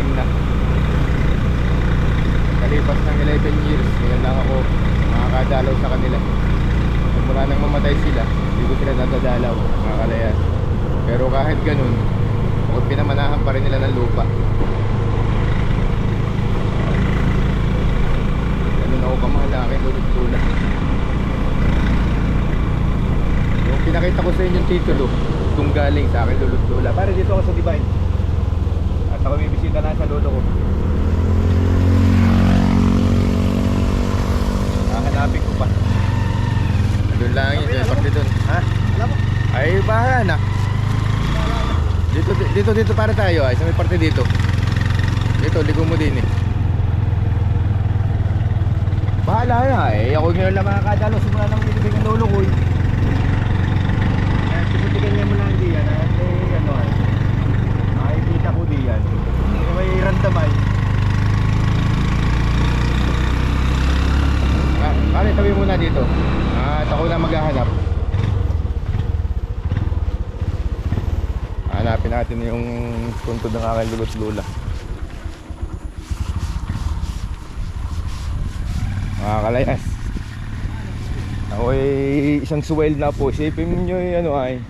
galing na. Kalipas ng 11 years, ngayon lang ako makakadalaw sa kanila. Mula nang mamatay sila, hindi ko sila nadadalaw, mga kalayas. Pero kahit ganun, ako pinamanahan pa rin nila ng lupa. Ganun ako kamahal ang aking lolo't lola. Yung pinakita ko sa inyo yung titulo, itong galing sa aking lolo't lola. Pare, dito ako sa Divine. At ako may bisita na sa lolo ko. Hanapin ko pa. Doon lang yun, sa parte doon. Ha? Alam mo? Ay, bahala na. Dito para tayo ay, sa may parte dito. Dito, ligo mo din eh. Bahala na eh, ako ngayon lang makakadalo simula ng binibig ng lolo ko eh. Titigan niya mo lang diyan at eh, ano ay, makikita ko diyan. May randamay. Kali, tabi muna dito. At ako na maghahanap. Hanapin natin yung puntod ng aking lolo't lola. Mga kalayas, ako ay isang swell na po. Isipin nyo yung ano ay,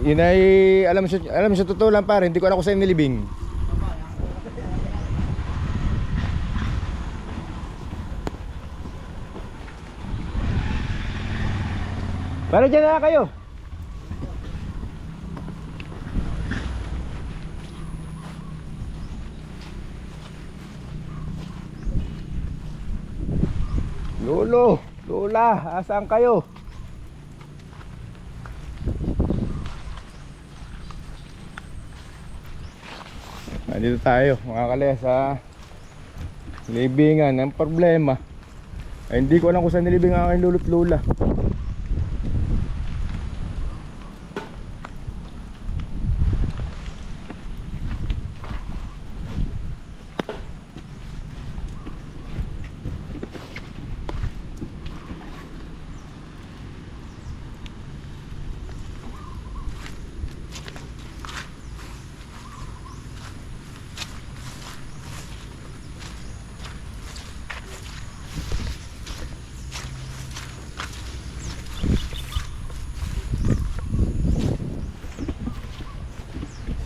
yun ay alam sa totoo lang pare, hindi ko alam kung saan nilibing. Para dyan na kayo. Lolo, lola, asaan kayo? Nandito tayo mga kalayas sa libingan. Ang problema ay hindi ko alam kung saan nilibing ang aking lolo't lola.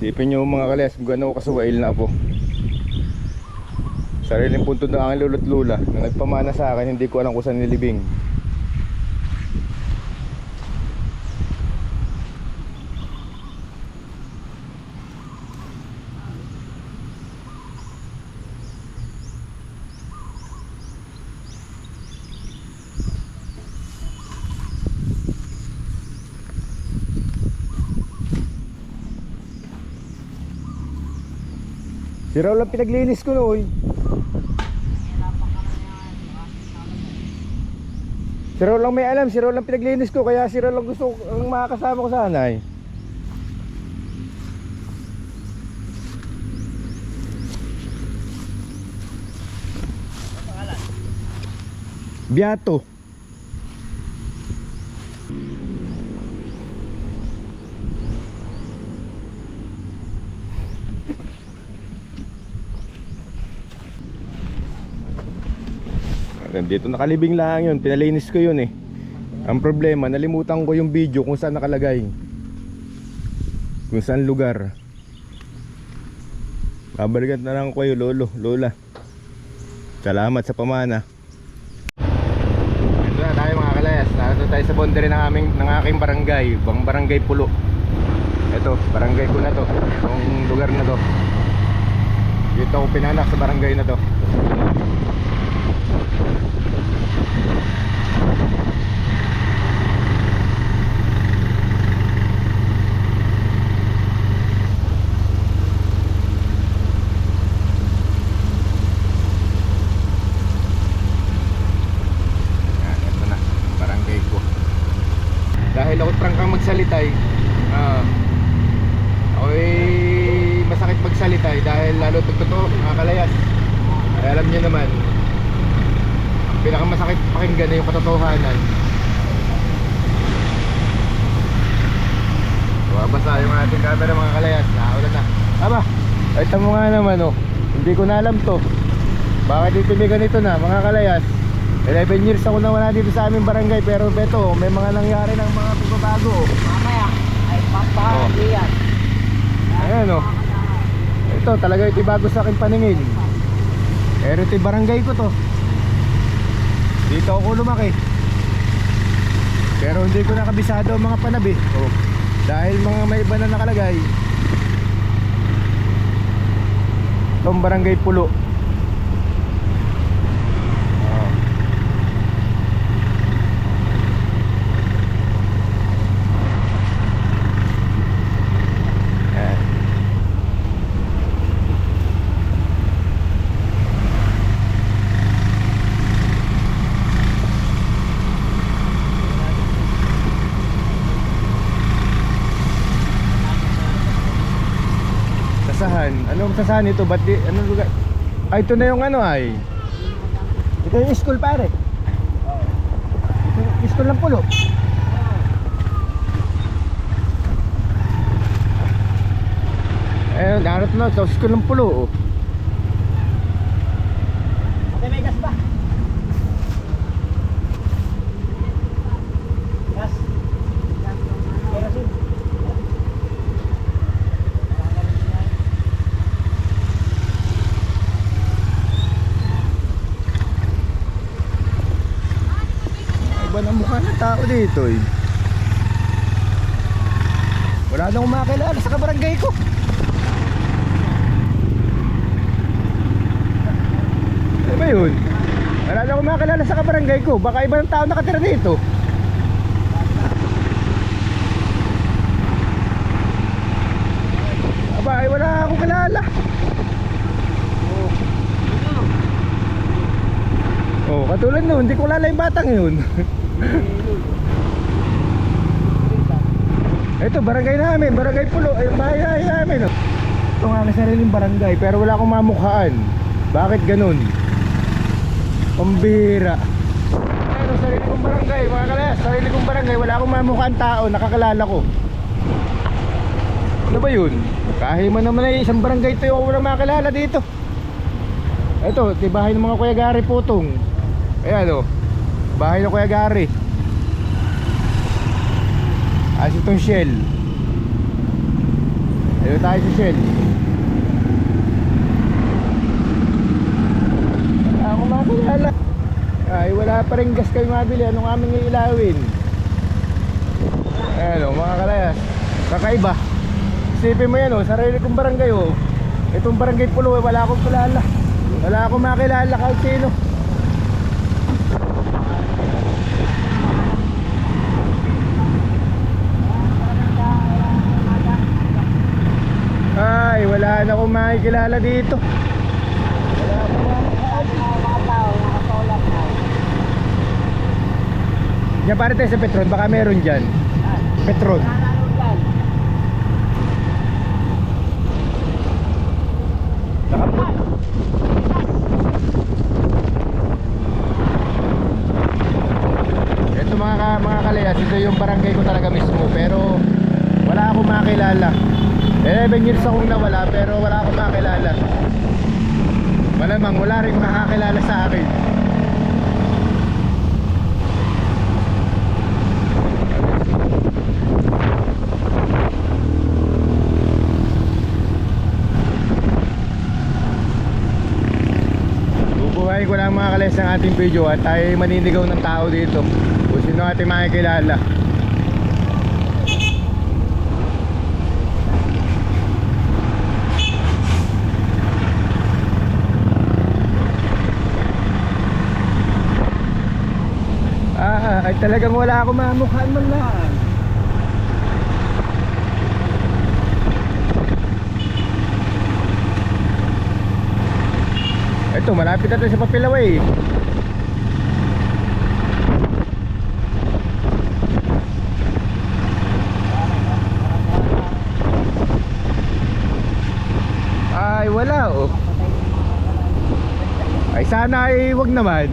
Isipin nyo mga kalayas kung gano'n kasuwail na ako. Sariling puntod ng aking lolo't lola na nagpamana sa akin, hindi ko alam kung saan nilibing. Si Raul lang pinaglinis ko noy. Si Raul lang may alam, si Raul lang pinaglinis ko. Kaya si Raul lang gusto ang makakasama ko sana eh. Biato. Dito nakalibing lang yun, pinalinis ko yun eh. Ang problema, nalimutan ko yung video kung saan nakalagay, kung saan lugar. Babalikan na lang ko kayo lolo, lola. Salamat sa pamana. Ito na tayo mga kalayas. Narito tayo sa boundary ng aking barangay, barangay Pulo. Ito, barangay ko na to, itong lugar na to. Dito ako pinanak sa barangay na to. Dahil ako prangkang magsalitay, ako'y masakit magsalitay dahil lalo totoo mga kalayas. Ay alam niyo naman, ang pinakamasakit pakinggan na yung katotohanan. nabasa yung ating camera mga kalayas. Naulan na. Aba, ito mo nga naman oh. Hindi ko na alam to. Bakit ito may ganito na mga kalayas? 11 years ako nawala dito sa aming barangay. Pero beto, may mga nangyari ng mga pagbabago oh. Mamaya ay papahali yan. Ayan oh. Ito talaga ito bago sa akin paningin. Pero ito barangay ko to. Dito ako lumaki. Pero hindi ko nakabisado ang mga panabi oh. Dahil mga may iba na nakalagay. Itong barangay Pulo. Oh. Ayan. Sasahan. Anong sasahan ito? Ba't di, anong lugar? Ay, ito na yung ano ay. Ito yung school pare. Ito yung school ng Pulo. Ayun, narot na ito. School ng Pulo. Oh. Ate, may gas ba? Gas? Kerosene? Iba na mukha ng tao dito eh. Wala na akong makakilala sa kabarangay ko. Ano ba yun? Wala na akong makakilala sa kabarangay ko. Baka iba ng tao nakatira dito. Aba ay wala akong kilala. Oh, katulad nun, hindi ko kilala yung batang yun. Ito, barangay namin, barangay Pulo, ay bahay namin. Ito nga may sariling barangay, pero wala akong mamukhaan. Bakit ganun? Pambihira. Ayun, sarili kong barangay, mga kalayas, sarili kong barangay, wala akong mamukhaan tao, nakakalala ko. Ano ba yun? Kahit man naman ay isang barangay ito yung walang makakilala dito. Ito, ito bahay ng mga Kuya Gary Putong. Ayan o, bahay ng Kuya Gary. As itong Shell. Ayun tayo sa Shell. Wala akong makakilala. Ay wala pa rin gas kayo mabili. Anong aming iilawin? Ayan o mga kalayas, kakaiba. Isipin mo yan o, sarili kong barangay o. Itong barangay Pulo wala akong kilala. Wala akong makilala kahit sino. Ay, wala na akong makikilala dito. Wala akong makikilala. Diyan pare tayo sa Petron, baka meron dyan. Petron. Ito mga kalayas, ito yung barangay ko talaga mismo. Pero wala akong makilala. 11 years akong nawala pero wala akong makilala. Malamang wala rin makakilala sa akin. Bubuhayin ko lang mga kalayas ng ating video at tayo maninigaw ng tao dito kung sino ating makikilala. Ay talagang wala akong mamukhaan man lang. Ito malapit na tayo sa Papilaway. Ay wala oh. Ay sana ay wag naman.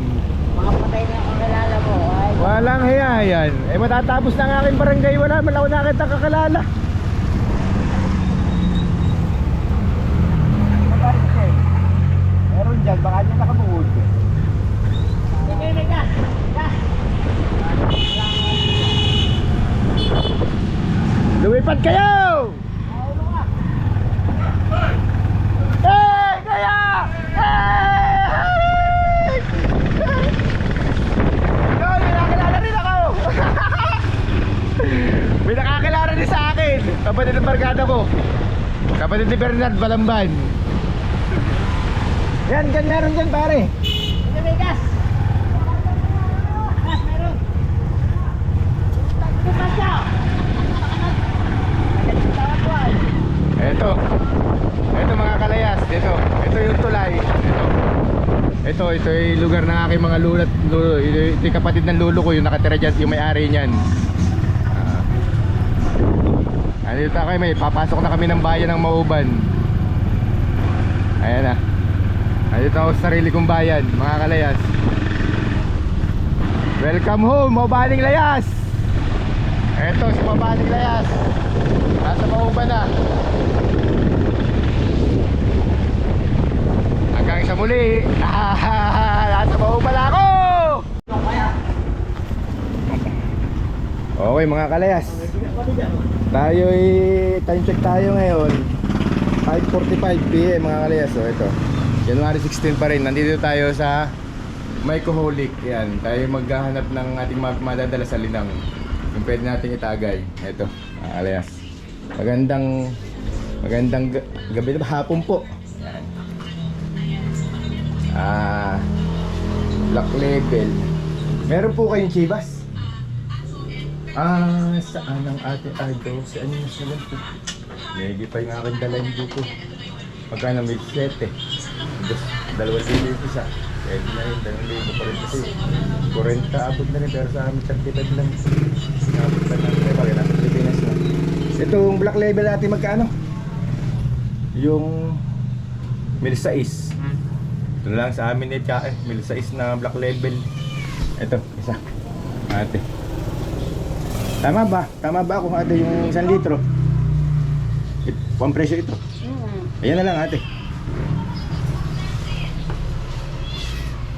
Mga patay na ang kilala mo. Ay, Walang hiya yan. Eh matatapos na ang aking barangay. Wala man ako nakita kakalala. dyan, baka niya nakabuod. Sige, may gas. Gas. Lumipad kayo! Naulo ka. Eh! Kaya! Eh! Yun, may nakakilala rin ako! May nakakilala rin sa akin! Kapatid ng barkada ko. Kapatid ni Bernard Balamban. Yan, dyan meron dyan pare. Sige, may gas. Gas, meron. Tumas siya. Tawag ko ay. Ito mga kalayas, ito yung tulay. Ito yung lugar ng aking mga lulo. Ito yung kapatid ng lulo ko, yung nakatira dyan, yung may-ari niyan. Andito tayo, papasok na kami ng bayan ng Mauban. Ayan na. Andito ako sa sarili kong bayan, mga kalayas. Welcome home, Maubaning Layas! Ito si Maubaning Layas. Nasa Mauban na. Hanggang sa muli. Nasa Mauban na ako! Okay mga kalayas, time check tayo ngayon 5:45 PM mga kalayas. So ito, January 16 pa rin. Nandito tayo sa Mycoholic. Yan, tayo maghahanap ng ating madadala sa linang, yung pwede natin itagay. Ito mga kalayas, magandang gabi na hapon po. Yan. Black Label. Meron po kayong chivas? Saan ang ating idol? Si ano yung sila po? Medyo pa yung aking dala yung dito. Magkano? May 7. Dalawang libo yung isa. Pwede na rin, 2,000 pa rin kasi 40 abot na rin, pero sa amin 35 lang. Abot pa lang rin, bakit nasa Pilipinas na. Itong Black Label natin magkano? Yung 1,600. Ito na lang sa amin eh, 1,600 na Black Label. Ito, isa. Ate. Tama ba? Tama ba kung ate yung 1 litro? Pang presyo ito. Ayan na lang ate.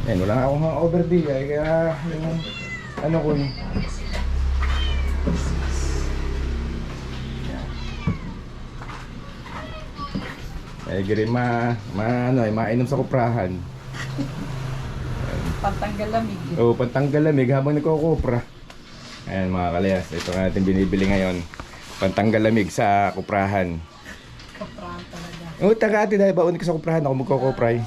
Ayan, wala nga akong mga overdeal kaya yung ano ko yung giri mainom sa kuprahan. Pantanggal lamig. Oo, pantanggal lamig habang nagkukupra. Ayan mga kalayas, ito nga natin binibili ngayon. Pantanggal lamig sa kuprahan. Kuprahan talaga. Oo, taga ate dahil baon ka sa kuprahan ako magkukupray.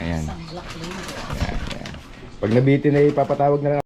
Ayan. Black label. Ayan. Pag nabitin ay papatawag na lang